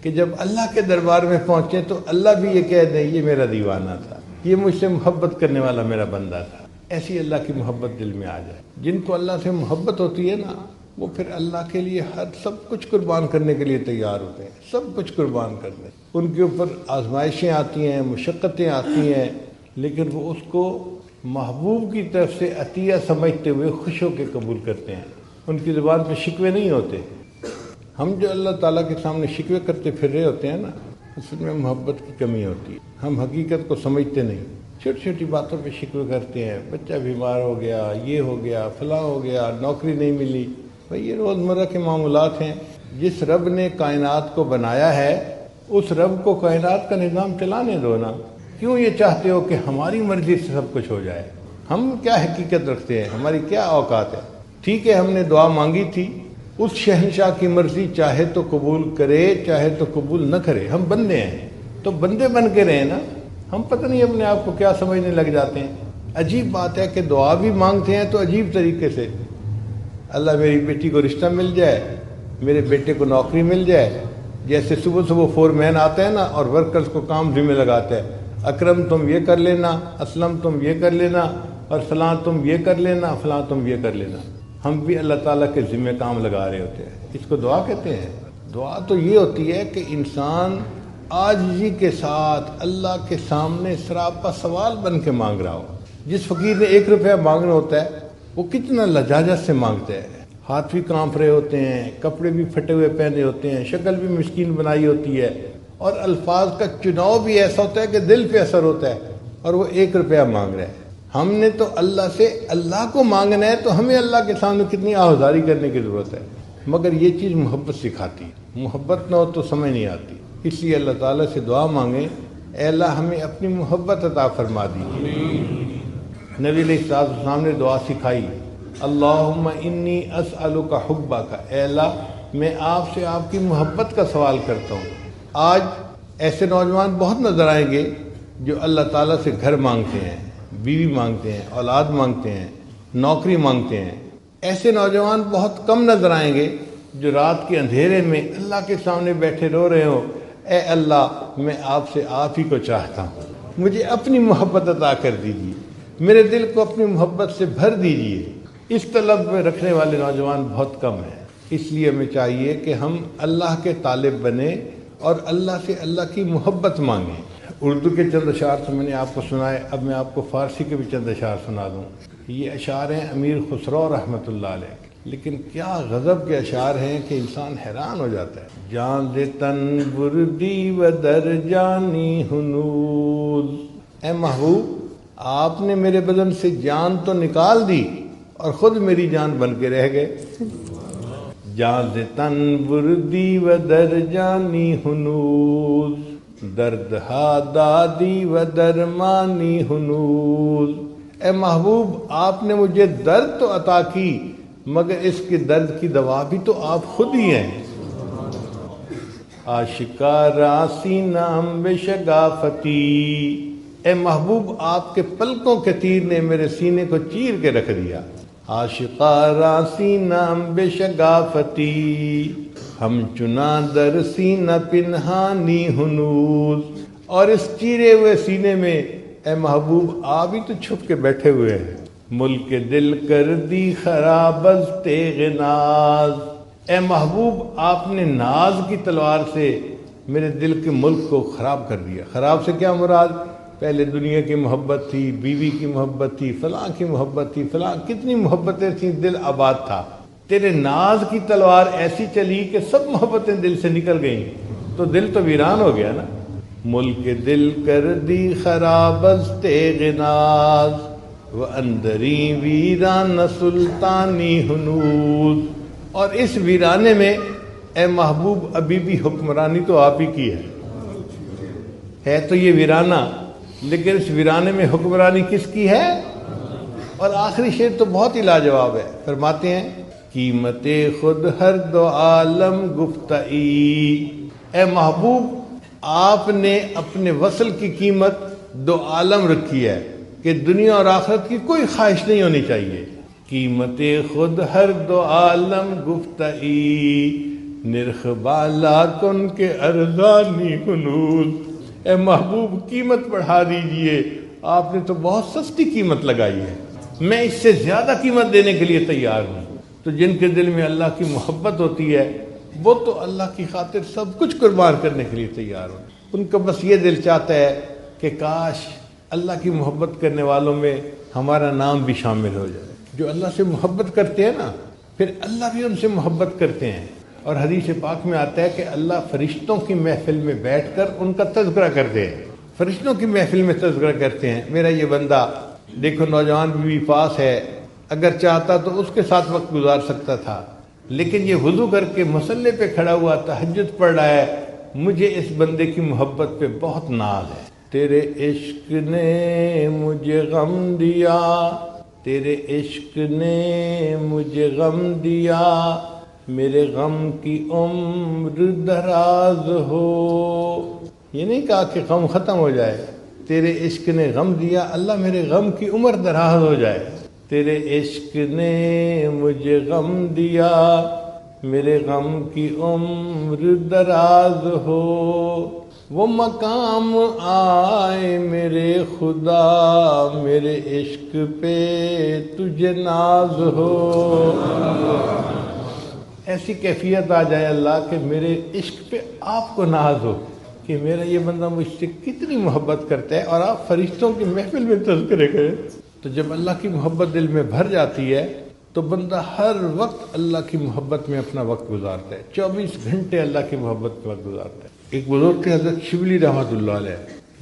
[SPEAKER 1] کہ جب اللہ کے دربار میں پہنچے تو اللہ بھی یہ کہہ دیں یہ میرا دیوانہ تھا، یہ مجھ سے محبت کرنے والا میرا بندہ تھا۔ ایسی اللہ کی محبت دل میں آ جائے۔ جن کو اللہ سے محبت ہوتی ہے نا، وہ پھر اللہ کے لیے ہر سب کچھ قربان کرنے کے لیے تیار ہوتے ہیں، سب کچھ قربان کرنے۔ ان کے اوپر آزمائشیں آتی ہیں، مشقتیں آتی ہیں، لیکن وہ اس کو محبوب کی طرف سے عطیہ سمجھتے ہوئے خوش ہو کے قبول کرتے ہیں۔ ان کی زبان پہ شکوے نہیں ہوتے۔ ہم جو اللہ تعالیٰ کے سامنے شکوے کرتے پھر رہے ہوتے ہیں نا، اس میں محبت کی کمی ہوتی ہے۔ ہم حقیقت کو سمجھتے نہیں، چھوٹی چھوٹی باتوں پہ شکوے کرتے ہیں، بچہ بیمار ہو گیا، یہ ہو گیا، فلاں ہو گیا، نوکری نہیں ملی۔ بھئی یہ روزمرہ کے معاملات ہیں۔ جس رب نے کائنات کو بنایا ہے اس رب کو کائنات کا نظام چلانے دو نا۔ کیوں یہ چاہتے ہو کہ ہماری مرضی سے سب کچھ ہو جائے؟ ہم کیا حقیقت رکھتے ہیں؟ ہماری کیا اوقات ہے؟ ٹھیک ہے ہم نے دعا مانگی تھی، اس شہنشاہ کی مرضی چاہے تو قبول کرے چاہے تو قبول نہ کرے۔ ہم بندے ہیں تو بندے بن کے رہے نا۔ ہم پتہ نہیں اپنے آپ کو کیا سمجھنے لگ جاتے ہیں۔ عجیب بات ہے کہ دعا بھی مانگتے ہیں تو عجیب طریقے سے، اللہ میری بیٹی کو رشتہ مل جائے، میرے بیٹے کو نوکری مل جائے۔ جیسے صبح صبح فور مین آتا ہے نا اور ورکرز کو کام ذمہ لگاتا ہے، اکرم تم یہ کر لینا، اسلم تم یہ کر لینا، اور فلاں تم یہ کر لینا، فلاں تم یہ کر لینا۔ ہم بھی اللہ تعالیٰ کے ذمہ کام لگا رہے ہوتے ہیں۔ اس کو دعا کہتے ہیں؟ دعا تو یہ ہوتی ہے کہ انسان عاجزی کے ساتھ اللہ کے سامنے سراپا سوال بن کے مانگ رہا ہو۔ جس فقیر نے 1 روپیہ مانگنا ہوتا ہے وہ کتنا لجاجت سے مانگتا ہے، ہاتھ بھی کانپ رہے ہوتے ہیں، کپڑے بھی پھٹے ہوئے پہنے ہوتے ہیں، شکل بھی مسکین بنائی ہوتی ہے، اور الفاظ کا چناؤ بھی ایسا ہوتا ہے کہ دل پہ اثر ہوتا ہے، اور وہ 1 روپیہ مانگ رہا ہے۔ ہم نے تو اللہ سے اللہ کو مانگنا ہے، تو ہمیں اللہ کے سامنے کتنی آہذاری کرنے کی ضرورت ہے۔ مگر یہ چیز محبت سکھاتی ہے، محبت نہ ہو تو سمجھ نہیں آتی۔ اس لیے اللہ تعالیٰ سے دعا مانگیں، اے اللہ ہمیں اپنی محبت عطا فرما دیجیے۔ نبی علیہ السلام نے دعا سکھائی، اللہم انی اسألک حبک، اے اللہ میں آپ سے آپ کی محبت کا سوال کرتا ہوں۔ آج ایسے نوجوان بہت نظر آئیں گے جو اللہ تعالیٰ سے گھر مانگتے ہیں، بیوی مانگتے ہیں، اولاد مانگتے ہیں، نوکری مانگتے ہیں۔ ایسے نوجوان بہت کم نظر آئیں گے جو رات کے اندھیرے میں اللہ کے سامنے بیٹھے رو رہے ہوں، اے اللہ میں آپ سے آپ ہی کو چاہتا ہوں، مجھے اپنی محبت عطا کر دیجیے، میرے دل کو اپنی محبت سے بھر دیجیے۔ اس طلب میں رکھنے والے نوجوان بہت کم ہیں۔ اس لیے ہمیں چاہیے کہ ہم اللہ کے طالب بنیں اور اللہ سے اللہ کی محبت مانگیں۔ اردو کے چند اشعار تو میں نے آپ کو سنائے، اب میں آپ کو فارسی کے بھی چند اشعار سنا دوں۔ یہ اشعار ہیں امیر خسرو رحمۃ اللہ علیہ، لیکن کیا غضب کے اشعار ہیں کہ انسان حیران ہو جاتا ہے۔ جان ز تن بردی و در جانی ہنوز، اے محبوب آپ نے میرے بدن سے جان تو نکال دی اور خود میری جان بن کے رہ گئے۔ جان ز تن بردی و در جانی ہنوز، درد ہا دادی و درمانی ہنوز، اے محبوب آپ نے مجھے درد تو عطا کی مگر اس کے درد کی دوا بھی تو آپ خود ہی ہیں۔ آشکارا سینام بے شگافتی، اے محبوب آپ کے پلکوں کے تیر نے میرے سینے کو چیر کے رکھ دیا۔ آشکارا سینام بے شگافتی، ہم چنا در سینہ پنہانی ہنوز، اور اس چیرے ہوئے سینے میں اے محبوب آپ ہی تو چھپ کے بیٹھے ہوئے ہیں۔ ملک دل کر دی خراب از تیغ ناز، اے محبوب آپ نے ناز کی تلوار سے میرے دل کے ملک کو خراب کر دیا۔ خراب سے کیا مراد؟ پہلے دنیا کی محبت تھی، بیوی کی محبت تھی، فلاں کی محبت تھی، فلاں کتنی محبتیں تھیں، دل آباد تھا۔ تیرے ناز کی تلوار ایسی چلی کہ سب محبتیں دل سے نکل گئیں تو دل تو ویران ہو گیا نا۔ ملک دل کر دی خراب از تیغ ناز، وَأَنْدَرِي ویران سلطانی ہنوز، اور اس ویرانے میں اے محبوب ابھی بھی حکمرانی تو آپ ہی کی ہے تو یہ ویرانہ، لیکن اس ویرانے میں حکمرانی کس کی ہے؟ اور آخری شعر تو بہت ہی لاجواب ہے، فرماتے ہیں قیمت خود ہر دو عالم گفتئی، اے محبوب آپ نے اپنے وصل کی قیمت 2 عالم رکھی ہے کہ دنیا اور آخرت کی کوئی خواہش نہیں ہونی چاہیے۔ قیمت خود ہر 2 عالم گفتئی، نرخ بالا کن کے ارزانی ہنوز، اے محبوب قیمت بڑھا دیجئے، آپ نے تو بہت سستی قیمت لگائی ہے، میں اس سے زیادہ قیمت دینے کے لیے تیار ہوں۔ تو جن کے دل میں اللہ کی محبت ہوتی ہے وہ تو اللہ کی خاطر سب کچھ قربان کرنے کے لیے تیار ہو۔ ان کا بس یہ دل چاہتا ہے کہ کاش اللہ کی محبت کرنے والوں میں ہمارا نام بھی شامل ہو جائے۔ جو اللہ سے محبت کرتے ہیں نا، پھر اللہ بھی ان سے محبت کرتے ہیں، اور حدیث پاک میں آتا ہے کہ اللہ فرشتوں کی محفل میں بیٹھ کر ان کا تذکرہ کرتے ہیں، فرشتوں کی محفل میں تذکرہ کرتے ہیں، میرا یہ بندہ دیکھو نوجوان بیوی پاس ہے، اگر چاہتا تو اس کے ساتھ وقت گزار سکتا تھا، لیکن یہ وضو کر کے مصلے پہ کھڑا ہوا تہجد پڑھ رہا ہے، مجھے اس بندے کی محبت پہ بہت ناز ہے۔ تیرے عشق نے مجھے غم دیا، تیرے عشق نے مجھے غم دیا، میرے غم کی عمر دراز ہو۔ یہ نہیں کہا کہ غم ختم ہو جائے، تیرے عشق نے غم دیا، اللہ میرے غم کی عمر دراز ہو جائے۔ تیرے عشق نے مجھے غم دیا، میرے غم کی عمر دراز ہو، وہ مقام آئے میرے خدا، میرے عشق پہ تجھے ناز ہو۔ ایسی کیفیت آ جائے اللہ کہ میرے عشق پہ آپ کو ناز ہو کہ میرا یہ بندہ مجھ سے کتنی محبت کرتا ہے، اور آپ فرشتوں کی محفل میں تذکرے کریں۔ تو جب اللہ کی محبت دل میں بھر جاتی ہے تو بندہ ہر وقت اللہ کی محبت میں اپنا وقت گزارتا ہے، 24 گھنٹے اللہ کی محبت میں وقت گزارتا ہے۔ ایک بزرگ تھے حضرت شبلی رحمۃ اللہ علیہ،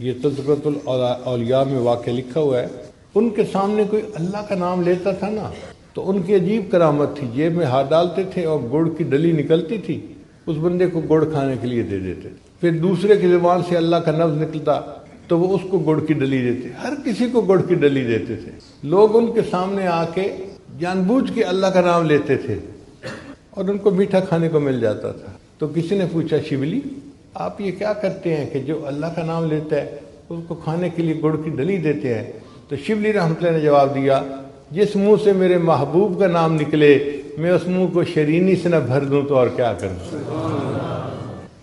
[SPEAKER 1] یہ تذکرۃ الاولیاء میں واقعہ لکھا ہوا ہے۔ ان کے سامنے کوئی اللہ کا نام لیتا تھا نا تو ان کی عجیب کرامت تھی، جیب میں ہاتھ ڈالتے تھے اور گڑ کی ڈلی نکلتی تھی، اس بندے کو گڑ کھانے کے لیے دے دیتے۔ پھر دوسرے کی زبان سے اللہ کا لفظ نکلتا تو وہ اس کو گڑ کی ڈلی دیتے، ہر کسی کو گڑ کی ڈلی دیتے تھے۔ لوگ ان کے سامنے آ کے جان بوجھ کے اللہ کا نام لیتے تھے اور ان کو میٹھا کھانے کو مل جاتا تھا۔ تو کسی نے پوچھا، شبلی آپ یہ کیا کرتے ہیں کہ جو اللہ کا نام لیتا ہے اس کو کھانے کے لیے گڑ کی ڈلی دیتے ہیں؟ تو شبلی رحمۃ اللہ نے جواب دیا، جس منہ سے میرے محبوب کا نام نکلے میں اس منہ کو شرینی سے نہ بھر دوں تو اور کیا کروں۔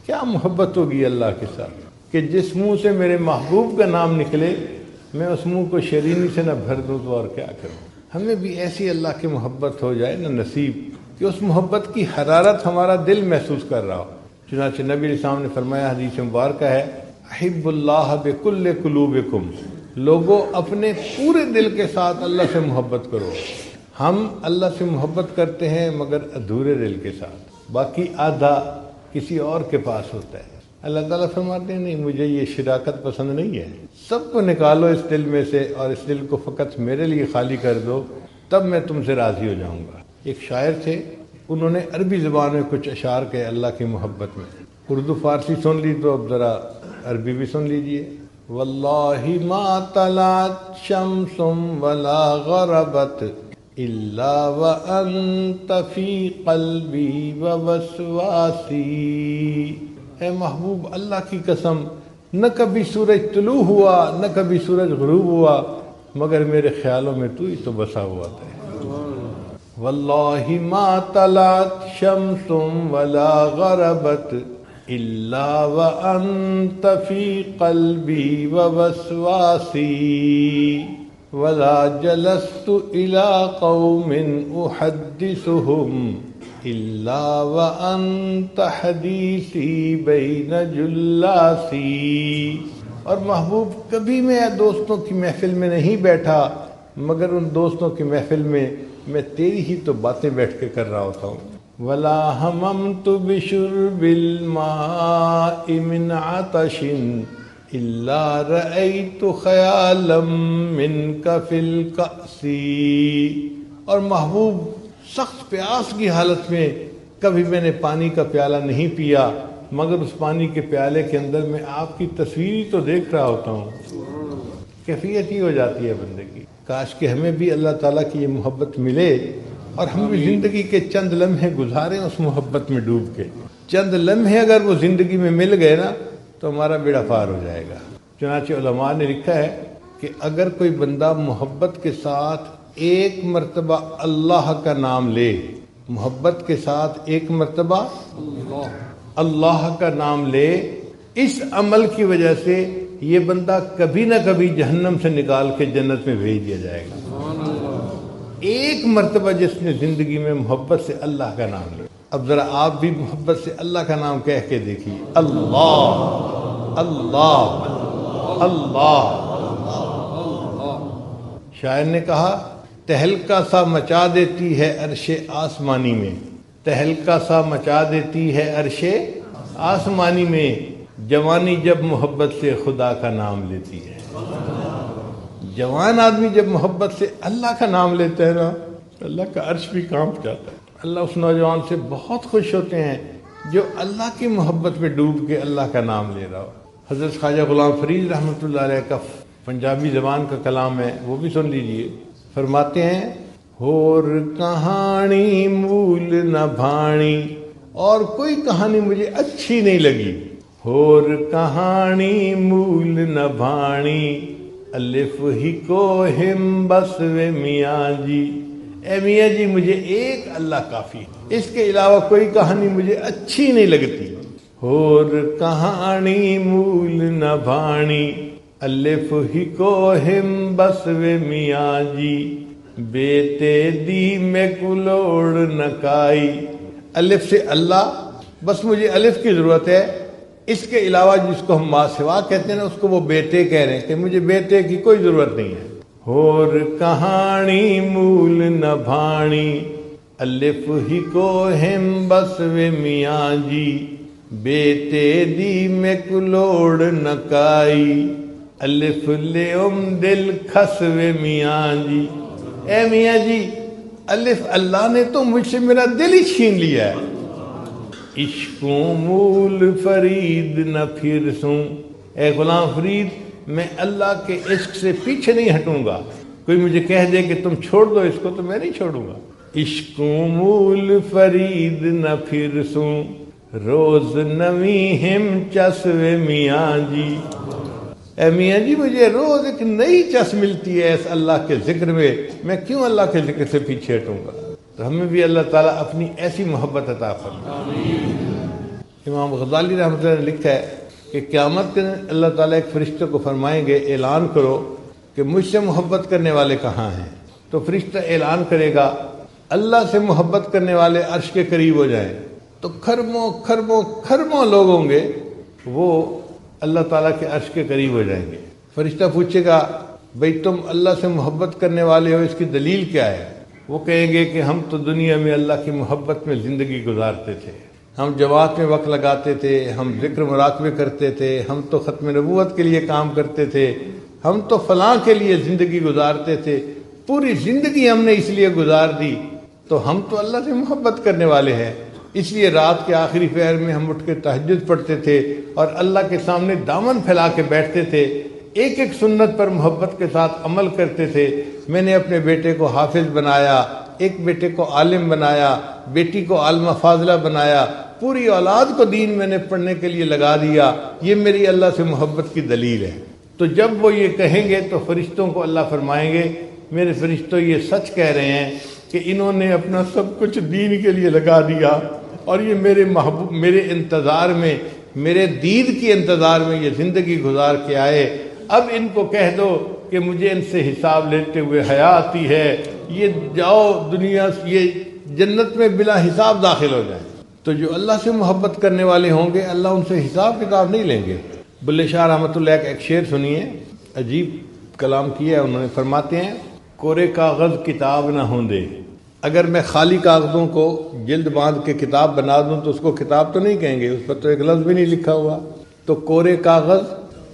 [SPEAKER 1] کیا محبت ہوگی اللہ کے ساتھ کہ جس منہ سے میرے محبوب کا نام نکلے میں اس منہ کو شرینی سے نہ بھر دوں تو اور کیا کروں۔ ہمیں بھی ایسی اللہ کی محبت ہو جائے نا نصیب کہ اس محبت کی حرارت ہمارا دل محسوس کر رہا ہو۔ چنانچہ نبی علیہ السلام نے فرمایا، حدیث مبارکہ ہے، احب اللہ بکل قلوبکم، لوگوں اپنے پورے دل کے ساتھ اللہ سے محبت کرو۔ ہم اللہ سے محبت کرتے ہیں مگر ادھورے دل کے ساتھ، باقی آدھا کسی اور کے پاس ہوتا ہے۔ اللہ تعالیٰ فرماتے ہیں نہیں، مجھے یہ شراکت پسند نہیں ہے، سب کو نکالو اس دل میں سے اور اس دل کو فقط میرے لیے خالی کر دو، تب میں تم سے راضی ہو جاؤں گا۔ ایک شاعر تھے، انہوں نے عربی زبان میں کچھ اشعار کہے اللہ کی محبت میں۔ اردو فارسی سن لی تو اب ذرا عربی بھی سن لیجئے۔ واللہ ما طلعت شمس ولا غربت الا وانت فی قلبی ووسواسی، اے محبوب اللہ کی قسم، نہ کبھی سورج طلوع ہوا نہ کبھی سورج غروب ہوا مگر میرے خیالوں میں تو ہی تو بسا ہوا تھا۔ واللہ ما طلعت شمس ولا غربت الا وانت فی قلبی ووسواسی، ولا جلست الى قوم احدثهم الا وانت حدیثی بین جلاسی، اور محبوب کبھی میں دوستوں کی محفل میں نہیں بیٹھا مگر ان دوستوں کی محفل میں میں تیری ہی تو باتیں بیٹھ کے کر رہا ہوتا ہوں۔ ولا ہممت بشرب الماء من عطش الا رأیت خیالا منک فی الکأس، اور محبوب سخت پیاس کی حالت میں کبھی میں نے پانی کا پیالہ نہیں پیا مگر اس پانی کے پیالے کے اندر میں آپ کی تصویر ہی تو دیکھ رہا ہوتا ہوں۔ کیفیت ہی ہو جاتی ہے بندے کی۔ کاش کہ ہمیں بھی اللہ تعالیٰ کی یہ محبت ملے اور ہم بھی زندگی کے چند لمحے گزاریں اس محبت میں ڈوب کے۔ چند لمحے اگر وہ زندگی میں مل گئے نا تو ہمارا بیڑا پار ہو جائے گا۔ چنانچہ علماء نے لکھا ہے کہ اگر کوئی بندہ محبت کے ساتھ ایک مرتبہ اللہ کا نام لے، محبت کے ساتھ ایک مرتبہ اللہ کا نام لے، اس عمل کی وجہ سے یہ بندہ کبھی نہ کبھی جہنم سے نکال کے جنت میں بھیج دیا جائے گا۔ ایک مرتبہ جس نے زندگی میں محبت سے اللہ کا نام لیا۔ اب ذرا آپ بھی محبت سے اللہ کا نام کہہ کے دیکھیے، اللہ اللہ اللہ۔ شاعر نے کہا، تہلکا سا مچا دیتی ہے عرش آسمانی میں، تہلکا سا مچا دیتی ہے عرش آسمانی میں، جوانی جب محبت سے خدا کا نام لیتی ہے۔ جوان آدمی جب محبت سے اللہ کا نام لیتا ہے نا اللہ کا عرش بھی کانپ جاتا ہے۔ اللہ اس نوجوان سے بہت خوش ہوتے ہیں جو اللہ کی محبت میں ڈوب کے اللہ کا نام لے رہا ہو۔ حضرت خواجہ غلام فرید رحمۃ اللہ علیہ کا پنجابی زبان کا کلام ہے، وہ بھی سن لیجئے۔ فرماتے ہیں، ہور کہانی مول نہ بھاڑی، اور کوئی کہانی مجھے اچھی نہیں لگی، ہور کہانی مول نہ بھاڑی، الف ہی کو ہم بس وے میاں جی، اے میاں جی مجھے ایک اللہ کافی ہے، اس کے علاوہ کوئی کہانی مجھے اچھی نہیں لگتی۔ ہور کہانی مول نہ بھاڑی، الف ہی کو ہم بس وے میاں جی، بیتے دی میں کلوڑ نہ کائی، الف سے اللہ، بس مجھے الف کی ضرورت ہے، اس کے علاوہ جس کو ہم ماسوا کہتے ہیں نا اس کو وہ بیٹے کہہ رہے ہیں کہ مجھے بیٹے کی کوئی ضرورت نہیں ہے۔ ਹੋਰ ਕਹਾਣੀ ਮੂਲ ਨ ਭਾਣੀ, ਅਲਿਫ ਹੀ ਕੋ ਹਿਮ ਬਸ ਵੇ ਮੀਆਂ ਜੀ, ਬੇਟੇ ਦੀ ਮੈਕ ਲੋੜ ਨ ਕਾਈ, ਅਲਿਫ ਲਿਉਮ ਦਿਲ ਖਸ ਵੇ ਮੀਆਂ ਜੀ। اے میاں جی الف اللہ نے تو مجھ سے میرا دل ہی چھین لیا ہے، عشقوں مول فرید نہ پھر سوں، اے غلام فرید میں اللہ کے عشق سے پیچھے نہیں ہٹوں گا، کوئی مجھے کہہ دے کہ تم چھوڑ دو اس کو تو میں نہیں چھوڑوں گا۔ عشقوں مول فرید نہ پھر سوں، روز نویں ہم چسوے میاں جی، اے میاں جی مجھے روز ایک نئی چس ملتی ہے اس اللہ کے ذکر میں کیوں اللہ کے ذکر سے پیچھے ہٹوں گا۔ تو ہمیں بھی اللہ تعالیٰ اپنی ایسی محبت عطا فرمائے۔ امام غزالی رحمۃ اللہ نے لکھا ہے کہ قیامت کے دن اللہ تعالیٰ ایک فرشتے کو فرمائیں گے اعلان کرو کہ مجھ سے محبت کرنے والے کہاں ہیں، تو فرشتہ اعلان کرے گا اللہ سے محبت کرنے والے عرش کے قریب ہو جائیں، تو کھربوں کھربوں کھربوں لوگ ہوں گے وہ اللہ تعالیٰ کے عرش کے قریب ہو جائیں گے۔ فرشتہ پوچھے گا بھئی تم اللہ سے محبت کرنے والے ہو، اس کی دلیل کیا ہے؟ وہ کہیں گے کہ ہم تو دنیا میں اللہ کی محبت میں زندگی گزارتے تھے، ہم جماعت میں وقت لگاتے تھے، ہم ذکر مراقبے کرتے تھے، ہم تو ختم نبوت کے لیے کام کرتے تھے، ہم تو فلاں کے لیے زندگی گزارتے تھے، پوری زندگی ہم نے اس لیے گزار دی، تو ہم تو اللہ سے محبت کرنے والے ہیں، اس لیے رات کے آخری پہر میں ہم اٹھ کے تہجد پڑھتے تھے اور اللہ کے سامنے دامن پھیلا کے بیٹھتے تھے، ایک ایک سنت پر محبت کے ساتھ عمل کرتے تھے۔ میں نے اپنے بیٹے کو حافظ بنایا، ایک بیٹے کو عالم بنایا، بیٹی کو عالمہ فاضلہ بنایا، پوری اولاد کو دین میں نے پڑھنے کے لیے لگا دیا، یہ میری اللہ سے محبت کی دلیل ہے۔ تو جب وہ یہ کہیں گے تو فرشتوں کو اللہ فرمائیں گے میرے فرشتوں یہ سچ کہہ رہے ہیں کہ انہوں نے اپنا سب کچھ دین کے لیے لگا دیا اور یہ میرے محبوب میرے انتظار میں، میرے دید کی انتظار میں یہ زندگی گزار کے آئے، اب ان کو کہہ دو کہ مجھے ان سے حساب لیتے ہوئے حیا آتی ہے، یہ جاؤ دنیا یہ جنت میں بلا حساب داخل ہو جائیں۔ تو جو اللہ سے محبت کرنے والے ہوں گے اللہ ان سے حساب کتاب نہیں لیں گے۔ بلے شاہ رحمۃ اللہ کا ایک شعر سنیے، عجیب کلام کیا ہے انہوں نے، فرماتے ہیں کورے کاغذ کتاب نہ ہوں دے، اگر میں خالی کاغذوں کو جلد باندھ کے کتاب بنا دوں تو اس کو کتاب تو نہیں کہیں گے، اس پر تو ایک لفظ بھی نہیں لکھا ہوا۔ تو کورے کاغذ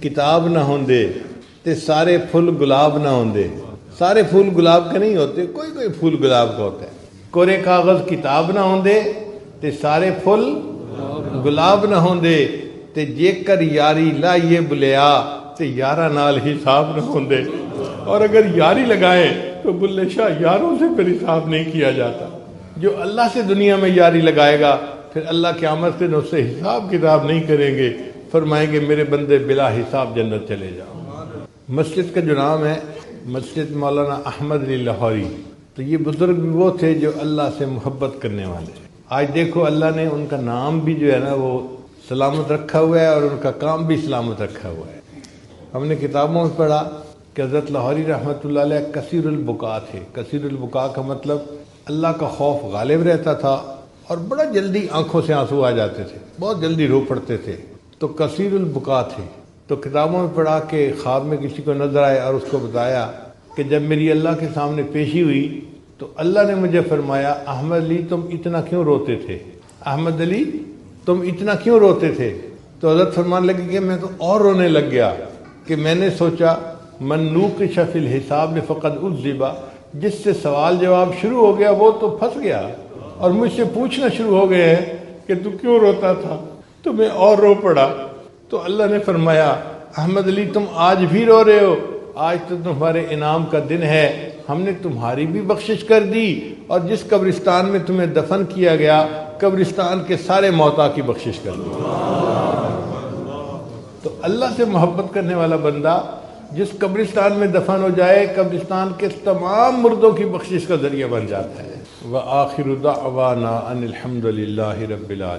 [SPEAKER 1] کتاب نہ ہوں دے تے سارے پھول گلاب نہ ہوں دے، سارے پھول گلاب کے نہیں ہوتے، کوئی کوئی پھول گلاب کا ہوتا ہے۔ کورے کاغذ کتاب نہ ہوں دے تے سارے پھول گلاب نہ ہوں دے، تے جے کر یاری لائیے بلیا تے یارہ نال حساب نہ ہوں دے۔ اور اگر یاری لگائے تو بلے شاہ یاروں سے پھر حساب نہیں کیا جاتا۔ جو اللہ سے دنیا میں یاری لگائے گا پھر اللہ قیامت کے دن اس سے حساب کتاب نہیں کریں گے، فرمائیں گے میرے بندے بلا حساب جنت چلے جاؤ۔ مسجد کا جو نام ہے مسجد مولانا احمد علی لاہوری، تو یہ بزرگ بھی وہ تھے جو اللہ سے محبت کرنے والے۔ آج دیکھو اللہ نے ان کا نام بھی جو ہے نا وہ سلامت رکھا ہوا ہے اور ان کا کام بھی سلامت رکھا ہوا ہے۔ ہم نے کتابوں میں پڑھا کہ حضرت لاہوری رحمۃ اللہ علیہ کثیر البکا تھے۔ کثیر البکا کا مطلب اللہ کا خوف غالب رہتا تھا اور بڑا جلدی آنکھوں سے آنسو آ جاتے تھے، بہت جلدی رو پڑتے تھے، تو کثیر البکا تھے۔ تو کتابوں میں پڑھا کہ خواب میں کسی کو نظر آئے اور اس کو بتایا کہ جب میری اللہ کے سامنے پیشی ہوئی تو اللہ نے مجھے فرمایا احمد علی تم اتنا کیوں روتے تھے، احمد علی تم اتنا کیوں روتے تھے؟ تو حضرت فرمان لگے کہ میں تو اور رونے لگ گیا کہ میں نے سوچا من نوقش فی الحساب فقد عذبا، جس سے سوال جواب شروع ہو گیا وہ تو پھنس گیا، اور مجھ سے پوچھنا شروع ہو گئے ہیں کہ تو کیوں روتا تھا، تو میں اور رو پڑا۔ تو اللہ نے فرمایا احمد علی تم آج بھی رو رہے ہو، آج تو تمہارے انعام کا دن ہے، ہم نے تمہاری بھی بخشش کر دی اور جس قبرستان میں تمہیں دفن کیا گیا قبرستان کے سارے موتا کی بخشش کر دی۔ تو اللہ سے محبت کرنے والا بندہ جس قبرستان میں دفن ہو جائے قبرستان کے تمام مردوں کی بخشش کا ذریعہ بن جاتا ہے۔ وآخر دعوانا ان الحمد للہ رب العالمین۔